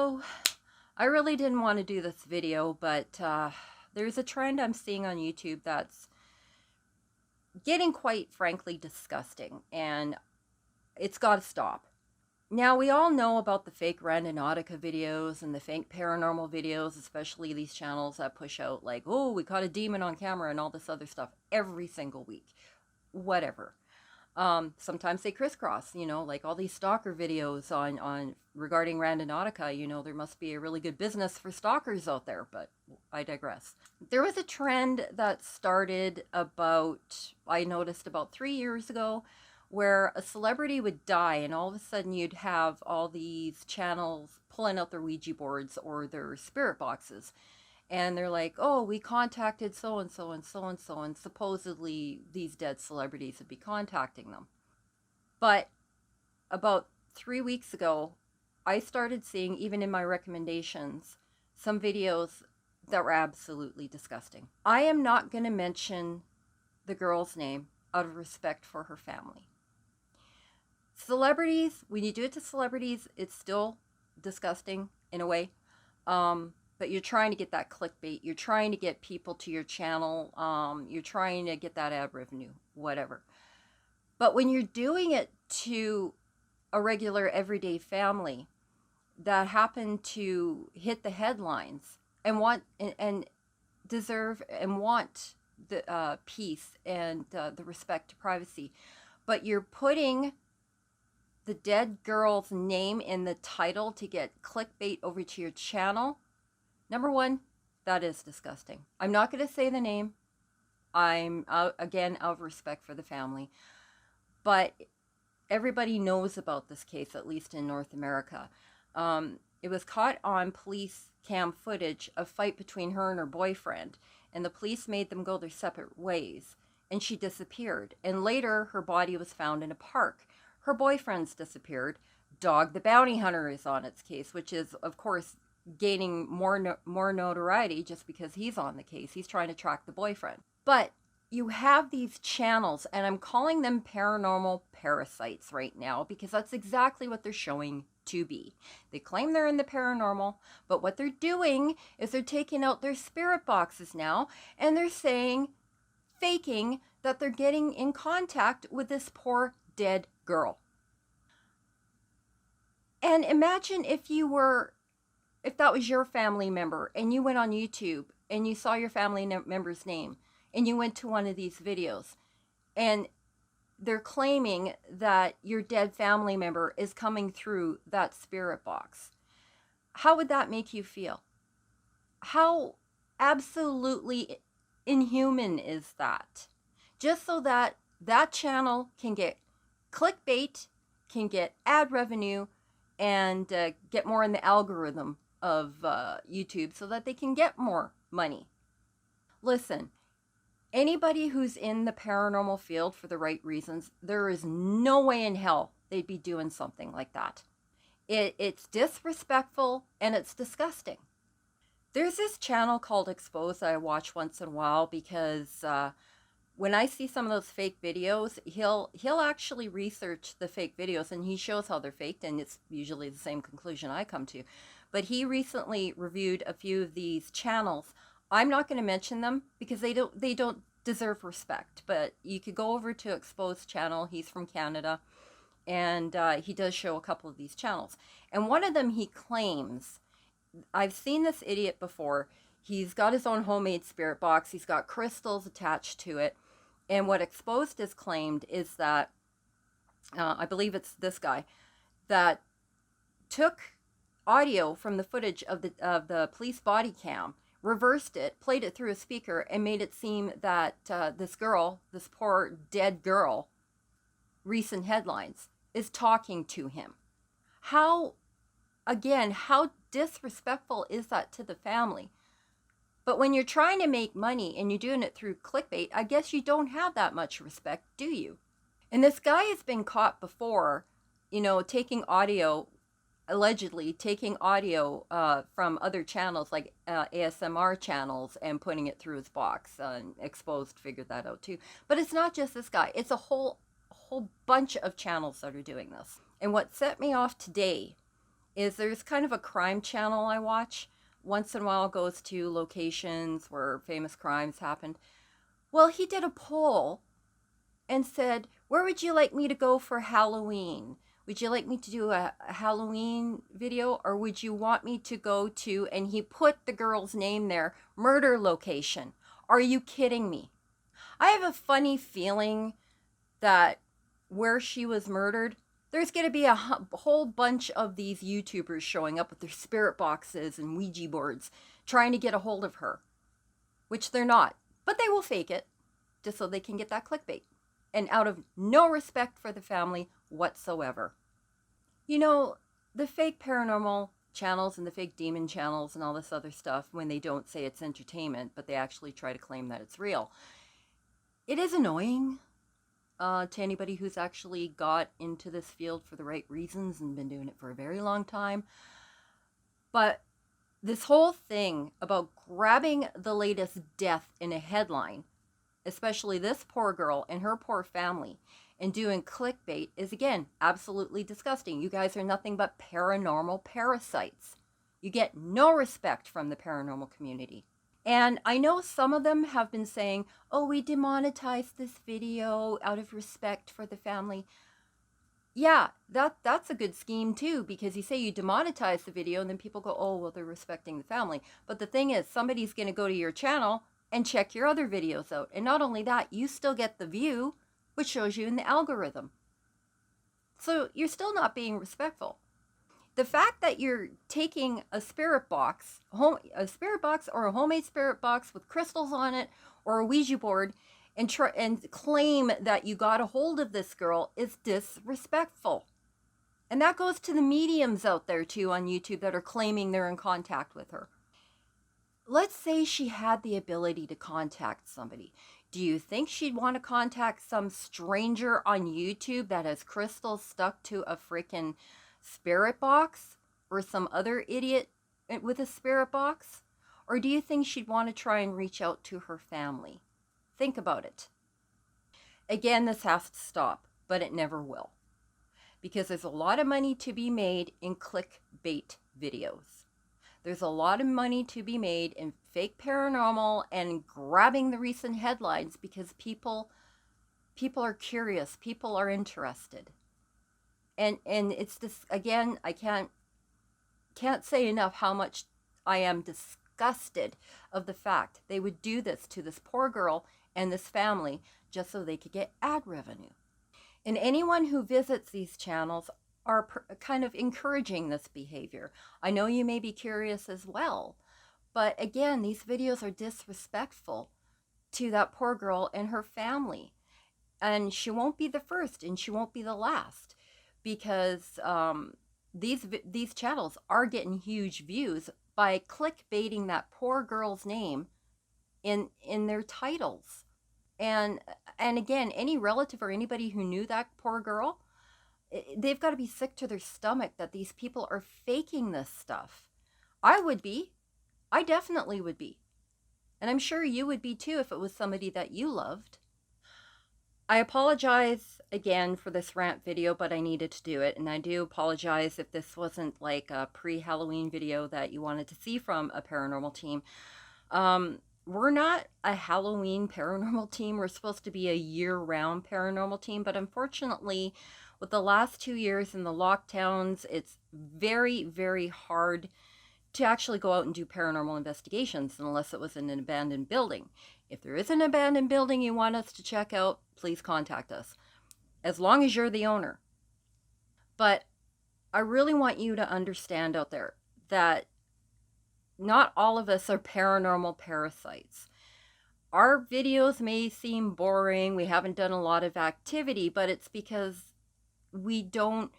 So I really didn't want to do this video, but there's a trend I'm seeing on YouTube that's getting quite frankly disgusting, and it's got to stop. Now, we all know about the fake randonautica videos and the fake paranormal videos, especially these channels that push out like, oh, we caught a demon on camera and all this other stuff every single week. Whatever. Sometimes they crisscross, like all these stalker videos on regarding randonautica. There must be a really good business for stalkers out there, but I digress. There was a trend that started I noticed about 3 years ago, where a celebrity would die and all of a sudden you'd have all these channels pulling out their Ouija boards or their spirit boxes. And they're like, oh, we contacted so-and-so and so-and-so, and supposedly these dead celebrities would be contacting them. But about 3 weeks ago, I started seeing, even in my recommendations, some videos that were absolutely disgusting. I am not going to mention the girl's name out of respect for her family. Celebrities, when you do it to celebrities, it's still disgusting in a way. But you're trying to get that clickbait. You're trying to get people to your channel. You're trying to get that ad revenue, whatever. But when you're doing it to a regular everyday family that happen to hit the headlines and want and deserve and want the peace and the respect to privacy, but you're putting the dead girl's name in the title to get clickbait over to your channel, number one, that is disgusting. I'm not going to say the name. I'm, again, out of respect for the family. But everybody knows about this case, at least in North America. It was caught on police cam footage of a fight between her and her boyfriend. And the police made them go their separate ways. And she disappeared. And later, her body was found in a park. Her boyfriend's disappeared. Dog the Bounty Hunter is on its case, which is, of course, gaining more notoriety just because he's on the case. He's trying to track the boyfriend. But you have these channels, and I'm calling them paranormal parasites right now because that's exactly what they're showing to be. They claim they're in the paranormal, but what they're doing is they're taking out their spirit boxes now, and they're faking that they're getting in contact with this poor dead girl. And imagine if that was your family member and you went on YouTube and you saw your family member's name and you went to one of these videos and they're claiming that your dead family member is coming through that spirit box. How would that make you feel? How absolutely inhuman is that? Just so that that channel can get clickbait, can get ad revenue, and get more in the algorithm of YouTube so that they can get more money. Listen, anybody who's in the paranormal field for the right reasons, there is no way in hell they'd be doing something like that. It's disrespectful and it's disgusting. There's this channel called Expose that I watch once in a while because when I see some of those fake videos, he'll actually research the fake videos and he shows how they're faked, and it's usually the same conclusion I come to. But he recently reviewed a few of these channels. I'm not going to mention them because they don't deserve respect. But you could go over to Expose channel. He's from Canada, and he does show a couple of these channels. And one of them he claims, I've seen this idiot before. He's got his own homemade spirit box. He's got crystals attached to it. And what Exposed has claimed is that, I believe it's this guy, that took audio from the footage of the police body cam, reversed it, played it through a speaker, and made it seem that this poor dead girl, recent headlines, is talking to him. How disrespectful is that to the family? But when you're trying to make money and you're doing it through clickbait, I guess you don't have that much respect, do you? And this guy has been caught before, allegedly taking audio from other channels like ASMR channels and putting it through his box. And Exposed figured that out too. But it's not just this guy. It's a whole bunch of channels that are doing this. And what set me off today is there's kind of a crime channel I watch. Once in a while goes to locations where famous crimes happened. Well, he did a poll and said, where would you like me to go for Halloween? Would you like me to do a Halloween video, or would you want me to go to, and he put the girl's name there, murder location. Are you kidding me? I have a funny feeling that where she was murdered, there's going to be a whole bunch of these YouTubers showing up with their spirit boxes and Ouija boards trying to get a hold of her, which they're not, but they will fake it just so they can get that clickbait, and out of no respect for the family whatsoever. You know, the fake paranormal channels and the fake demon channels and all this other stuff, when they don't say it's entertainment, but they actually try to claim that it's real, it is annoying to anybody who's actually got into this field for the right reasons and been doing it for a very long time. But this whole thing about grabbing the latest death in a headline, especially this poor girl and her poor family, and doing clickbait is, again, absolutely disgusting. You guys are nothing but paranormal parasites. You get no respect from the paranormal community. And I know some of them have been saying, oh, we demonetized this video out of respect for the family. Yeah, that's a good scheme too, because you say you demonetize the video and then people go, oh, well, they're respecting the family. But the thing is, somebody's going to go to your channel and check your other videos out. And not only that, you still get the view, which shows you in the algorithm. So you're still not being respectful. The fact that you're taking a spirit box or a homemade spirit box with crystals on it, or a Ouija board, and claim that you got a hold of this girl is disrespectful. And that goes to the mediums out there too on YouTube that are claiming they're in contact with her. Let's say she had the ability to contact somebody. Do you think she'd want to contact some stranger on YouTube that has crystals stuck to a freaking spirit box, or some other idiot with a spirit box? Or do you think she'd want to try and reach out to her family? Think about it. Again, this has to stop, but it never will, because there's a lot of money to be made in clickbait videos. There's a lot of money to be made in fake paranormal and grabbing the recent headlines, because people are curious, people are interested. And it's this, again, I can't say enough how much I am disgusted of the fact they would do this to this poor girl and this family just so they could get ad revenue. And anyone who visits these channels are kind of encouraging this behavior. I know you may be curious as well, but again, these videos are disrespectful to that poor girl and her family. And she won't be the first and she won't be the last, because these channels are getting huge views by clickbaiting that poor girl's name in their titles. And again, any relative or anybody who knew that poor girl, they've got to be sick to their stomach that these people are faking this stuff. I would be. I definitely would be. And I'm sure you would be too if it was somebody that you loved. I apologize again for this rant video, but I needed to do it. And I do apologize if this wasn't like a pre-Halloween video that you wanted to see from a paranormal team. We're not a Halloween paranormal team. We're supposed to be a year-round paranormal team. But unfortunately, with the last 2 years and the lockdowns, it's very, very hard to actually go out and do paranormal investigations unless it was in an abandoned building. If there is an abandoned building you want us to check out, please contact us, as long as you're the owner. But I really want you to understand out there that not all of us are paranormal parasites. Our videos may seem boring, we haven't done a lot of activity, but it's because we don't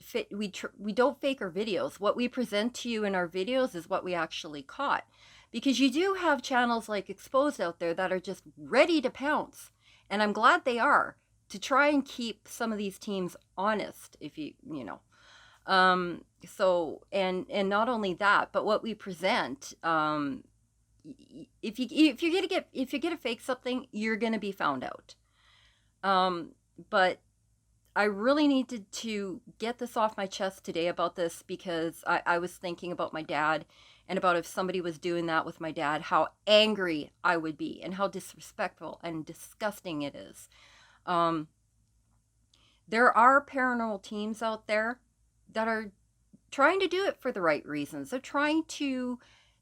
fake our videos. What we present to you in our videos is what we actually caught. Because you do have channels like Exposed out there that are just ready to pounce. And I'm glad they are, to try and keep some of these teams honest, if you know. So, and not only that, but what we present, if you get to fake something, you're going to be found out. But I really needed to get this off my chest today about this, because I was thinking about my dad, and about if somebody was doing that with my dad, how angry I would be and how disrespectful and disgusting it is. Um, there are paranormal teams out there that are trying to do it for the right reasons.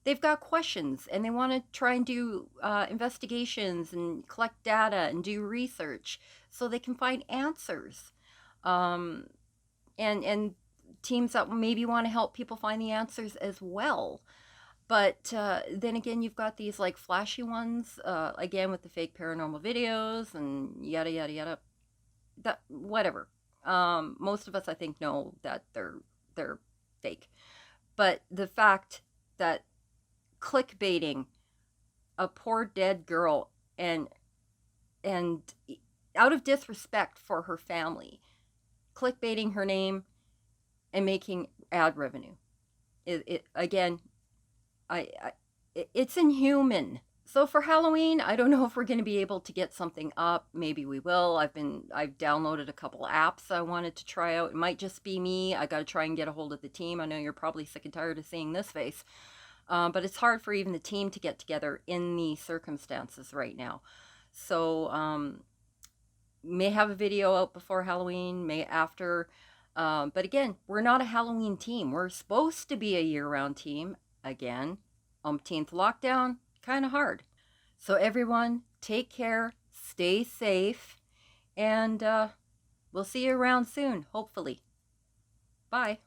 They've got questions and they want to try and do investigations and collect data and do research so they can find answers. Um, and teams that maybe want to help people find the answers as well. But then again, you've got these like flashy ones, again with the fake paranormal videos and yada yada yada. That whatever. Most of us, I think, know that they're fake. But the fact that clickbaiting a poor dead girl, and out of disrespect for her family, clickbaiting her name and making ad revenue, it again, I it's inhuman. So for Halloween, I don't know if we're going to be able to get something up. Maybe we will. I've downloaded a couple apps I wanted to try out. It might just be me. I got to try and get a hold of the team. I know you're probably sick and tired of seeing this face. But it's hard for even the team to get together in these circumstances right now. So may have a video out before Halloween, may after. But again, we're not a Halloween team. We're supposed to be a year-round team. Again, umpteenth lockdown, kind of hard. So everyone, take care, stay safe, and we'll see you around soon, hopefully. Bye.